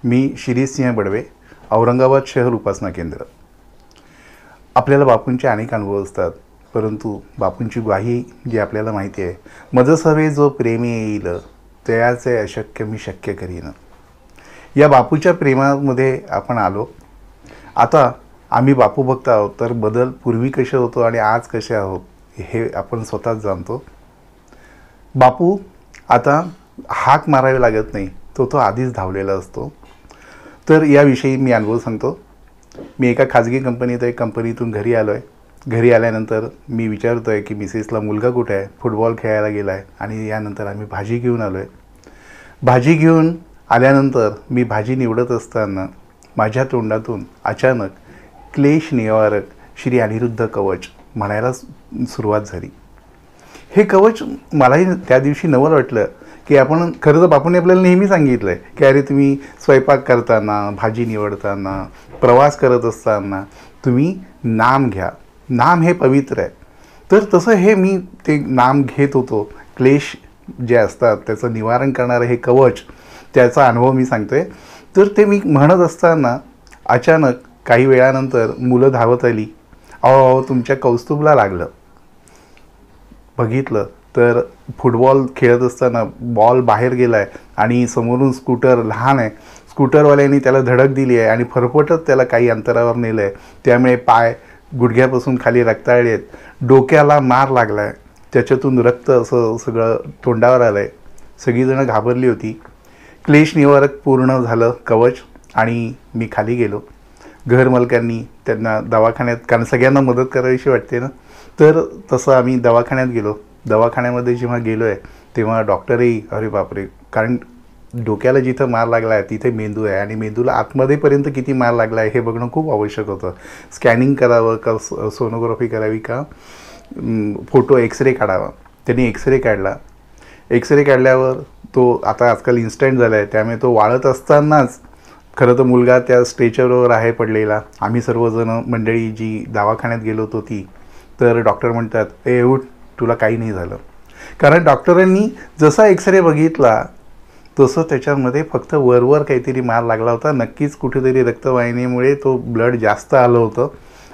मी शिरीष सिंह बडवे, औरंगाबाद शहर उपासना केंद्र। आपल्याला बापूंचे अनेक अनुभव असतात, परंतु बापूंची ग्वाही जी आपल्याला माहिती आहे, मज सवे जो प्रेमी येईल तयाचे अशक्य मी शक्य करीन। या बापूच्या प्रेमामध्ये आपण आलो। आता आम्ही बापू भक्त आहोत, तर बदल पूर्वी कसे होतो आणि आज कसे आहोत हे आपण स्वतःच जाणतो। बापू आता हाक मारावी लागत नाही, तो आधीच धावलेला असतो। तर याविषयी मी अनुभव सांगतो। मी एका खाजगी कंपनीतून घरी आलो आहे। घरी आल्यानंतर मी विचारतो आहे की मिसेसला मुलगा कुठे आहे, फुटबॉल खेळायला गेला आहे। आणि यानंतर आम्ही भाजी घेऊन आलो आहे। भाजी घेऊन आल्यानंतर मी भाजी निवडत असताना माझ्या तोंडातून अचानक क्लेश निवारक श्री अनिरुद्ध कवच म्हणायला सुरुवात झाली। हे कवच मलाही त्या दिवशी नवल वाटलं की आपण खरं तर बापूंनी आपल्याला नेहमी सांगितलं आहे की अरे तुम्ही स्वयंपाक करताना, भाजी निवडताना, प्रवास करत असताना तुम्ही नाम घ्या, नाम हे पवित्र आहे। तर तसं हे मी ते नाम घेत होतो। क्लेश जे असतात त्याचं निवारण करणारं हे कवच, त्याचा अनुभव मी सांगतोय। तर ते मी म्हणत असताना अचानक काही वेळानंतर मुलं धावत आली, अहो तुमच्या कौस्तुभला लागलं। बघितलं तर फुटबॉल खेळत असताना बॉल बाहेर गेला आहे आणि समोरून स्कूटर लहान आहे, स्कूटरवाल्याने त्याला धडक दिली आहे आणि फरफटत त्याला काही अंतरावर नेलं आहे। त्यामुळे पाय गुडघ्यापासून खाली रक्ताळले आहेत, डोक्याला मार लागला आहे, त्याच्यातून रक्त असं सगळं तोंडावर आलं आहे। सगळीजणं घाबरली होती। क्लेश निवारक पूर्ण झालं कवच आणि मी खाली गेलो। घरमालकांनी त्यांना दवाखान्यात, कारण सगळ्यांना मदत करावीशी वाटते ना, तर तसं आम्ही दवाखान्यात गेलो। दवाखान्यामध्ये जेव्हा गेलो आहे तेव्हा डॉक्टरही अरे बापरे, कारण डोक्याला जिथं मार लागला आहे तिथे मेंदू आहे आणि मेंदूला आतमध्येपर्यंत किती मार लागला आहे हे बघणं खूप आवश्यक होतं। स्कॅनिंग करावं का सोनोग्राफी करावी का फोटो एक्सरे काढावा। त्यांनी एक्सरे काढला। एक्सरे काढल्यावर तो आता आजकाल इन्स्टंट झाला आहे, त्यामुळे तो वाळत असतानाच खरं तर मुलगा त्या स्ट्रेचरवर आहे पडलेला। आम्ही सर्वजण मंडळी जी दवाखान्यात गेलो होतो ती, तर डॉक्टर म्हणतात ए उठ, तुला काही नाही झालं। कारण डॉक्टरांनी जसा एक्सरे बघितला तसं त्याच्यामध्ये फक्त वरवर काहीतरी मार लागला होता। नक्कीच कुठेतरी रक्तवाहिनीमुळे तो ब्लड जास्त आलं होतं।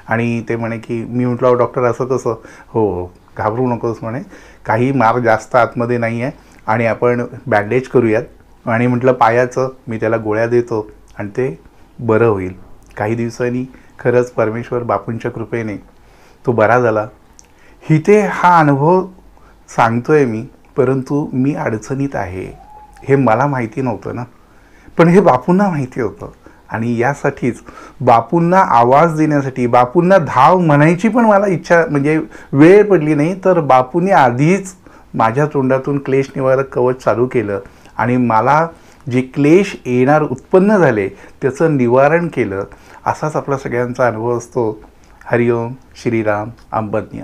आणि ते म्हणे की, मी म्हटलं डॉक्टर असं कसं, हो घाबरू नकोस म्हणे, काही मार जास्त आतमध्ये नाही आहे आणि आपण बँडेज करूयात। आणि म्हटलं पायाचं मी त्याला गोळ्या देतो आणि ते बरं होईल। काही दिवसांनी खरंच परमेश्वर बापूंच्या कृपेने तो बरा झाला। इथे हा अनुभव सांगतोय मी, परंतु मी अडचणीत आहे हे मला माहिती नव्हतं ना, पण हे बापूंना माहिती होतं। आणि यासाठीच बापूंना आवाज देण्यासाठी, बापूंना धाव म्हणायची पण मला इच्छा, म्हणजे वेळ पडली नाही, तर बापूंनी आधीच माझ्या तोंडातून क्लेश निवारक कवच चालू केलं आणि मला जे क्लेश येणार उत्पन्न झाले त्याचं निवारण केलं। असाच आपला सगळ्यांचा अनुभव असतो। हरिओम, श्रीराम, अंबज्ञ।